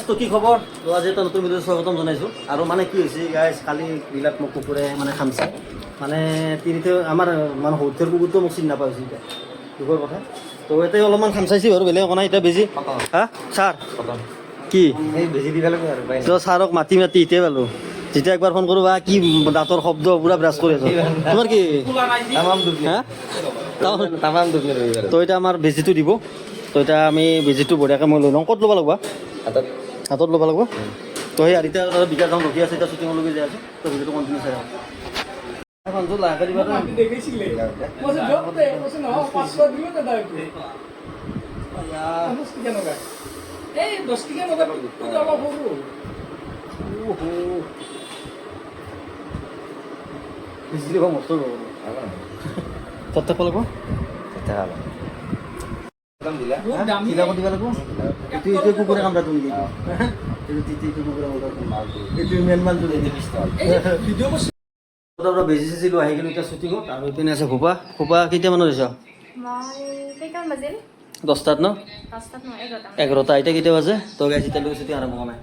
তো কি খবৰ? তো আজি এটা নতুন ভিডিঅ' স্বাগতম জনাইছোঁ। আৰু মানে কি হৈছে গাইজ, কালি বিলাক মোক কুকুৰে মানে খামচা মানে তিনিতে আমাৰ মানে সৌথৰ কুকুৰটো মোক চিনি নাপাইছোঁ এতিয়া দুখৰ কথা। তো ইয়াতে অলপমান খামচাইছে বাৰু, বেলেগ একো নাই। এতিয়া বেজি হা ছাৰ কি এই বেজি দিব লাগে আৰু তো ছাৰক মাতি মাতি এতিয়া পালোঁ। যেতিয়া একবাৰ ফোন কৰোঁ বা কি দাঁতৰ শব্দ পুৰা ব্ৰাছ কৰি আছোঁ। তোমাৰ কি তামাম দুখ হা তামাম দুখ ৰবিবাৰ তো এতিয়া আমাৰ বেজিটো দিব। তো এতিয়া আমি বেজিটো বঢ়িয়াকৈ মই লৈ লওঁ। ক'ত ল'ব লাগিব? হাতত হাতত ল'ব লাগিব। তো সেই এতিয়া বিকাশ গাঁও ৰখি আছে, এতিয়া শ্বুটিঙলৈকে যাই আছোঁ। তো ভিডিঅ'টো কণ্টিনিউ চাই আছোঁ। লাহে দিবা মস্ত তত্ত্ব লাগিব দিব লাগিব। এইটো কুকুৰে কামৰা তুমি এইটো মেন মালটো বেজি চেজিলোঁ আহি গ'লোঁ এতিয়া শ্বুটিঙত। আৰু এইপিনে আছে খোপা খোপা কেইটামানত হৈছে? কেইটামান বাজিল? 10টাত ন? 10টাত নহয়, 11টা। 11টা এতিয়া কেতিয়া বাজে? তো গাইজ এতিয়ালৈকে শ্বুটিং আৰম্ভ হোৱা নাই।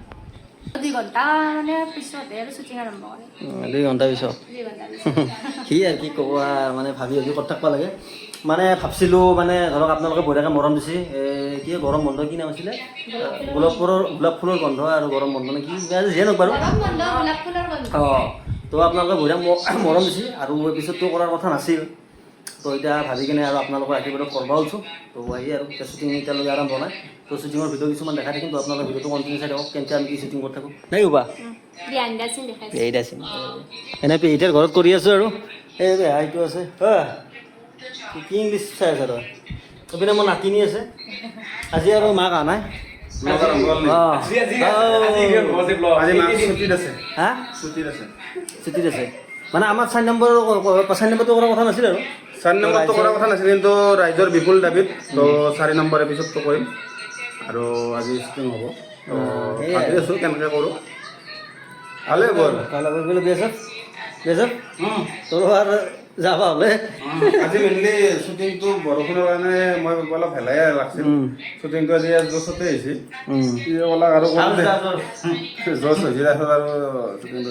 2 ঘণ্টা মানে পিছতে আৰু শ্বুটিং আৰম্ভ কৰে। 2 ঘণ্টা পিছত 2 ঘণ্টা পিছত। কি আৰু কি ক'ব মানে ভাবি ক'ত থাকিব লাগে। মানে ভাবছিলোঁ মানে ধৰক আপোনালোকে বঢ়িয়াকৈ মৰম দিছে। কি গৰম বন্ধ কি নাম আছিলে? গোলাপ ফুলৰ গন্ধ আৰু গৰম বন্ধ নে কি যিয়ে নওক বাৰু। গৰম বন্ধ, গোলাপ ফুলৰ বন্ধ। অঁ, তো আপোনালোকে বঢ়িয়া মৰম দিছে আৰু এপিছডটো কৰাৰ কথা নাছিল। তো এতিয়া ভাবি কিনে আৰু আপোনালোকৰ আশীৰ্বাদত কৰিব ওলছোঁ। তো আহি আৰু এতিয়া শ্বুটিং এতিয়ালৈকে আৰম্ভ নাই। তো শ্বুটিঙৰ ভিডিঅ' কিছুমান দেখাই থাকিম। তো আপোনালোকে ভিডিঅ'টো কণ্টিনিউ চাই থাকক, কেনেকৈ আমি কি শ্বুটিং কৰি থাকোঁ নাই উবা বিহাইণ্ড দ্য চিন দেখাইছে। পেহীত আছে এনে পেহীটাৰ ঘৰত কৰি আছোঁ আৰু এই বেহাইটো আছে। কি ইংলিছ চাই আছা তই? এইপিনে মোৰ নাতিনি আছে। আজি আৰু মাক অহা নাই। হা ছুটিত আছে মানে আমাৰ 4 নম্বৰটো কৰাৰ কথা নাছিল আৰু 4 নম্বৰটো কৰাৰ কথা নাছিল, কিন্তু ৰাইজৰ বিপুল দাবীত তো 4 নম্বৰ এপিছডটো কৰিম আৰু আজি শ্বুটিং হ'ব। তো ভাবি আছোঁ কেনেকৈ কৰোঁ, ভালেই হ'ব আৰু ভাল হ'ব বোলে। বেজত তোৰ আৰু যাবা হ'লে আজি মেইনলি শ্বুটিংটো বৰষুণৰ কাৰণে মই অলপ ভেলাই লাগছিল। শ্বুটিংটো আজি জছতে আহিছে অলপ আৰু জছ হৈছে। তাৰপিছত আৰু শ্বুটিংটো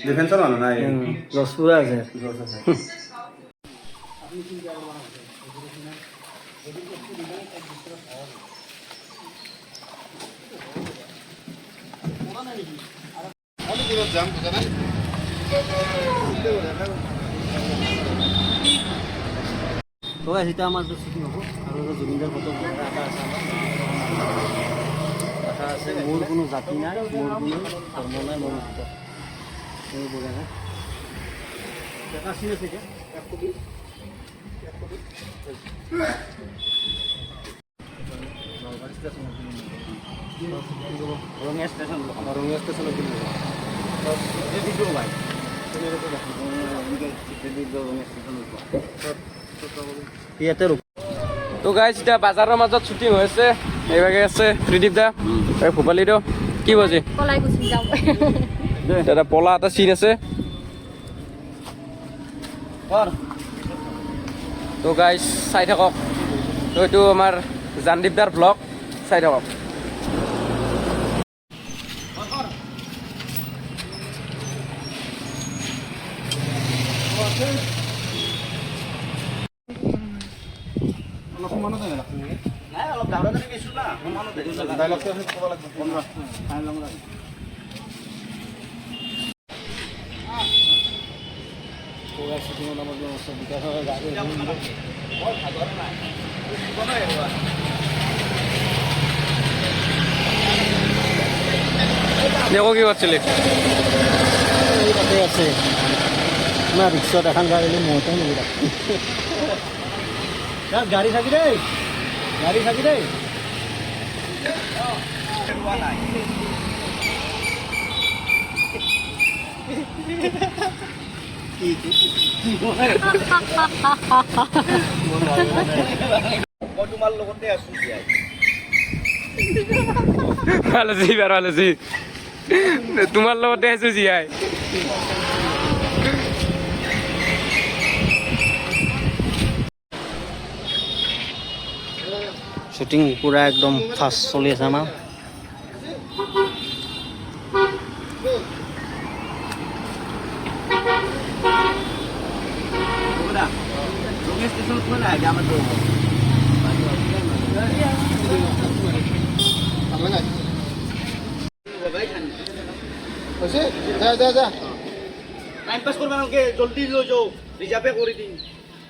ডিফেন্সৰ মানুহ নাই, জছ পুৰা আছে। জছ আছে। তো এতিয়া আমাৰ শ্বুটিং হ'ব আৰু জুবিনদাৰ ফটো আঁকা আছে। আঁকা আছে। মোৰ কোনো জাতি নাই, মোৰ কোনো ধৰ্ম নাই, মোৰ মুক্ত এই বঢ়িয়া নাই। এটা চিন আছে এতিয়া ৰঙিয়া ষ্টেচনত ইয়াতে তো গাইজ এতিয়া বাজাৰৰ মাজত শ্বুটিং হৈ আছে। এইভাগে আছে ত্ৰিদীপ দা, এই ভূপালী দা, কি বাজি পলাই গুচি যাওঁ। এটা পলা এটা চিন আছে। তো গাইজ চাই থাকক। তো এইটো আমাৰ জানদীপ দাৰ ভ্লগ, চাই থাকক। অলপ ডাঙৰ গৈছোঁ না দেখো কি কৰছিলি? তাতে আছে না ৰিক্সাত এখন গাড়ী মহতে নিবি গাড়ী থাকি দেই, গাড়ী থাকি দেই। মই তোমাৰ লগতে আছোঁ। ভালো জি বাৰ ভালো জি তোমাৰ লগতে আছো জি আই শ্বুটিং পূৰা একদম ফাষ্ট চলি আছে আমাৰ টাইম পাছ কৰিব নালাগে জলদি লৈ যাওঁ ৰিজাৰ্ভে কৰি দিম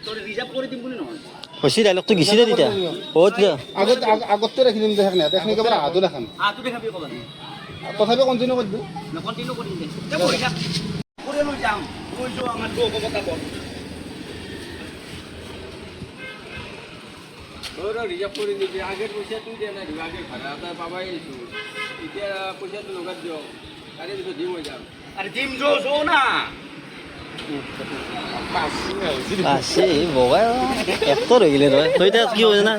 তই ৰিজাৰ্ভ কৰি দিম বুলি নহয় হৈছে ডাইলগটো গিছি দে তেতিয়া বহুত আগতে ৰাখি দিম দে দেখনি কেৱল আহাটো দেখাম আটো দেখাবি ক'বা তথাপি কণ্টিনিউ কৰি দিম কণ্টিনিউ কৰিম দে তে কৰি থাক কৰি লৈ যাম লৈ যাওঁ আমাৰ গো কটাব ৰিজাৰ্ভ কৰি দিবি আগেৰ পইচা তুই দিয়া নাই দিবা আগে ভাড়া এটা পাবাই আহিছোঁ এতিয়া পইচাটো লগাত দিয়ক তাৰে পিছত দিম হৈ যাম আৰে জিম জো জো না আছে বগাই এক্টৰ হৈ গ'লে তই এতিয়া কি হৈছে না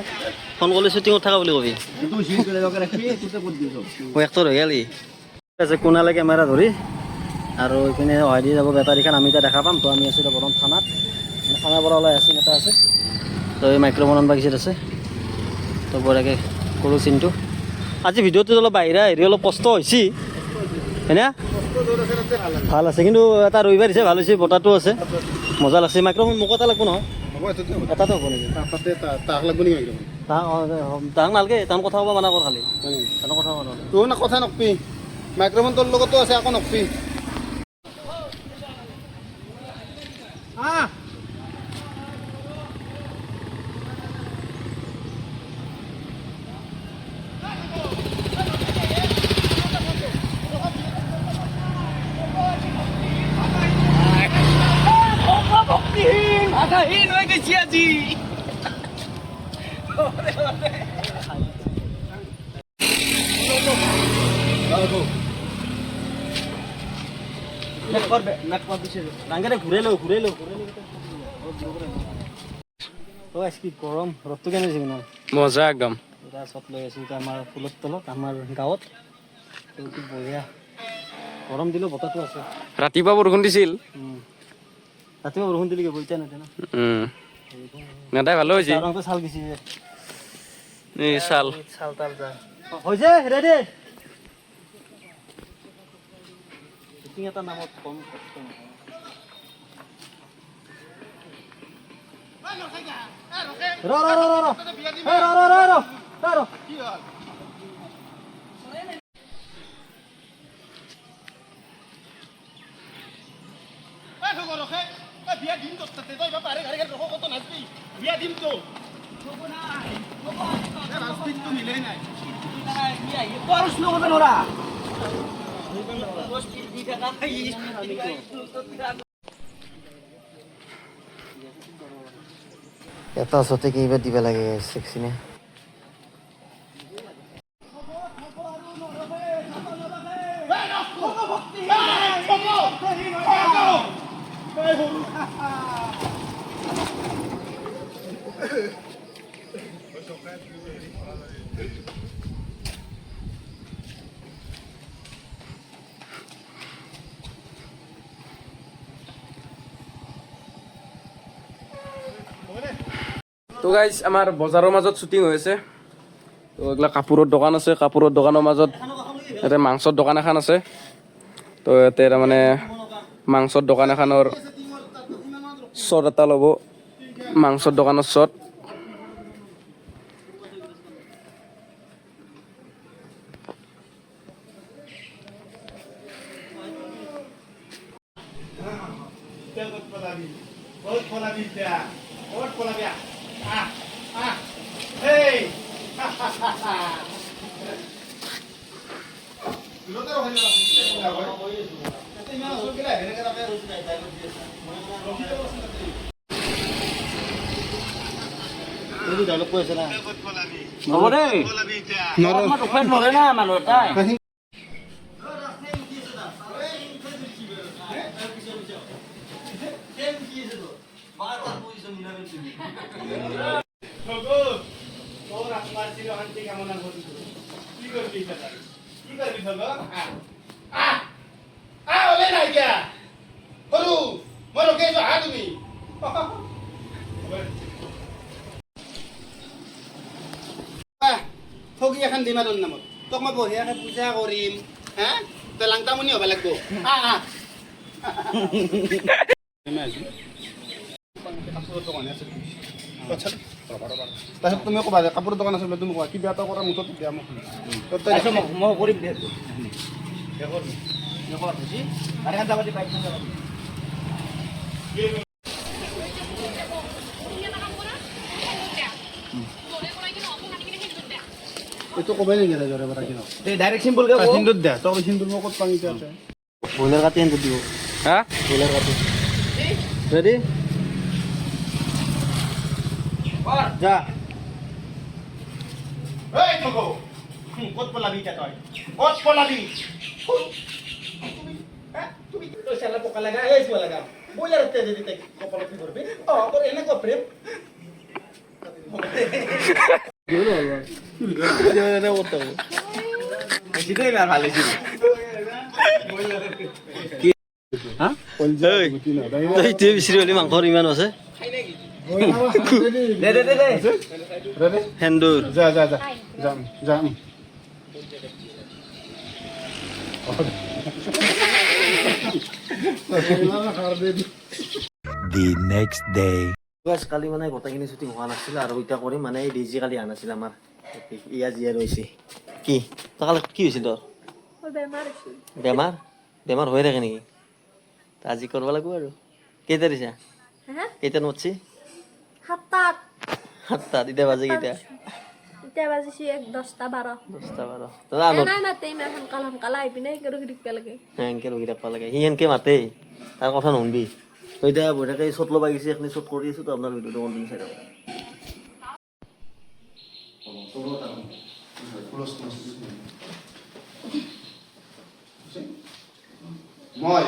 ফোন কৰিলে শ্বুটিঙত থাকা বুলি কবি তুই জিম কৰে লগে ৰাখবি তুই কৰে দিছ মই এক্টৰ হৈ গ'লি আছে কোনালে কেমেৰা ধৰি আৰু এইপিনে অহাই দি যাব বেটাৰীখন আমি এতিয়া দেখা পাম তো আমি আছোঁ এতিয়া বৰ্তমান থানাত থানাৰ পৰা ওলাই আছে এটা আছে তো এই মাইক্ৰফোন আনবা গিছিত আছে তো বঢ়িয়াকৈ কৰোঁ চিনটো আজি ভিডিঅ'টোত অলপ বাহিৰা হেৰি অলপ কষ্ট হৈছে হয়নে ভাল আছে কিন্তু এটা ৰবিবাৰ দিছে ভাল হৈছে বতাহটো আছে মজা লাগছে মাইক্ৰফোন মোক এটা লাগব নহয় এটাতো হ'ব নেকি তাক লাগব নেকি তাক নালাগে তাৰ কথা ক'ব মানা কৰ খালি তাৰ কথা ক'ব নালাগে তোৰ না কথা নকবি মাইক্ৰফোন তোৰ লগতো আছে আকৌ নকবি ভাষাহীন হৈ গৈছে আজি ডাঙৰে ঘূৰাই লওঁ কি গৰম ৰ'দটো কেনে দিছে ন মজা একদম এতিয়া চব লৈ আছোঁ এতিয়া আমাৰ ফুলৰ তলত আমাৰ গাঁৱত বঢ়িয়া গৰম দিলেও বতাহটো আছে ৰাতিপুৱা বৰষুণ দিছিল ৰাতিপুৱা বৰষুণ দিলে বইতা নাতে না নেদাই ভালো হৈছে ৰংটো চাল গেছি এই চাল চাল তাল যা হৈছে ৰেডি শ্বুটিং এটা নামত কম কষ্ট বিয়া দিম তো তাতে তই বাবা আরে গাড়ি রকম কত নাচবি বিয়া দিম তো রাস্তিক তো মিলে নাই পরশ লোক হবে ওরা এটা চতে কিবা দিব লাগে সেক্সিনে তো গাইজ আমাৰ বজাৰৰ মাজত শ্বুটিং হৈ আছে তো এইগিলা কাপোৰৰ দোকান আছে কাপোৰৰ দোকানৰ মাজত ইয়াতে মাংসৰ দোকান এখন আছে তো ইয়াতে তাৰমানে মাংসৰ দোকান এখনৰ শ্বট এটা ল'ব মাংসৰ দোকানৰ শ্বট ডাইলগ কৈ আছে না হ'ব দেই নৰে না মানুহ এটাই এখন দিম আৰু তোৰ নামত তোক মই বঢ়িয়াকৈ পূজা কৰিম হা তই লাংটামনি হ'ব লাগিব কাপোৰৰ দোকান আছে তাৰপিছত তুমি ক'বা যে কাপোৰৰ দোকান আছে তুমি ক'বা কিবা এটা কৰা মুঠত দিয়া মোক মই কৰিম দে এইটো ক'বাই নেকি জৰে পৰা কিনো ডাইৰেক্ট চিম্পলকৈ সিন্দুৰ দে তই সিন্দুৰ মই ক'ত পাম এতিয়া ব্ৰইলাৰ কাটি আনি দিব হা ব্ৰইলাৰ কাটি ৰেডি যা এই নগো ক'ত পলাবি এতিয়া তই ক'ত পলাবি তুমি তই চালা পকা লাগা এই চুৱা লাগা ব্ৰইলাৰ তে যদি তাই কপালত কি কৰবি তোৰ এনেকুৱা প্ৰেম মাংসৰ ইমান আছে সেন্দুৰ যা যা যা যাম যাম The next day. কালি মানে গোটেইখিনি শ্বুটিং হোৱা নাছিল আৰু এতিয়া কৰিম মানে এই ডিজি কালি অহা নাছিল আমাৰ ইয়া জিয়া ৰৈছে কি তই কালি কি হৈছিল তোৰ বেমাৰ বেমাৰ হৈ থাকে নেকি আজি কৰিব লাগিব আৰু কেইটা দিছা কেইটাত মতছি 7টাত সাতটাত এতিয়া বাজে কেইটা এতিয়া বাজিছে 10টা 12 10টা 12 তই আনত নাই মাতে ইমান সোনকালে আহি পিনে ৰখি থাকিব লাগে এনেকে ৰখি থাকিব লাগে সি এনেকে মাতে তাৰ কথা নুশুনবি তই এতিয়া বহি থাকে চট ল'ব আহিছে এইখিনি চট কৰি আছো তো আপোনাৰ ভিডিঅ'টো কণ্টিনিউ চাই থাকক মই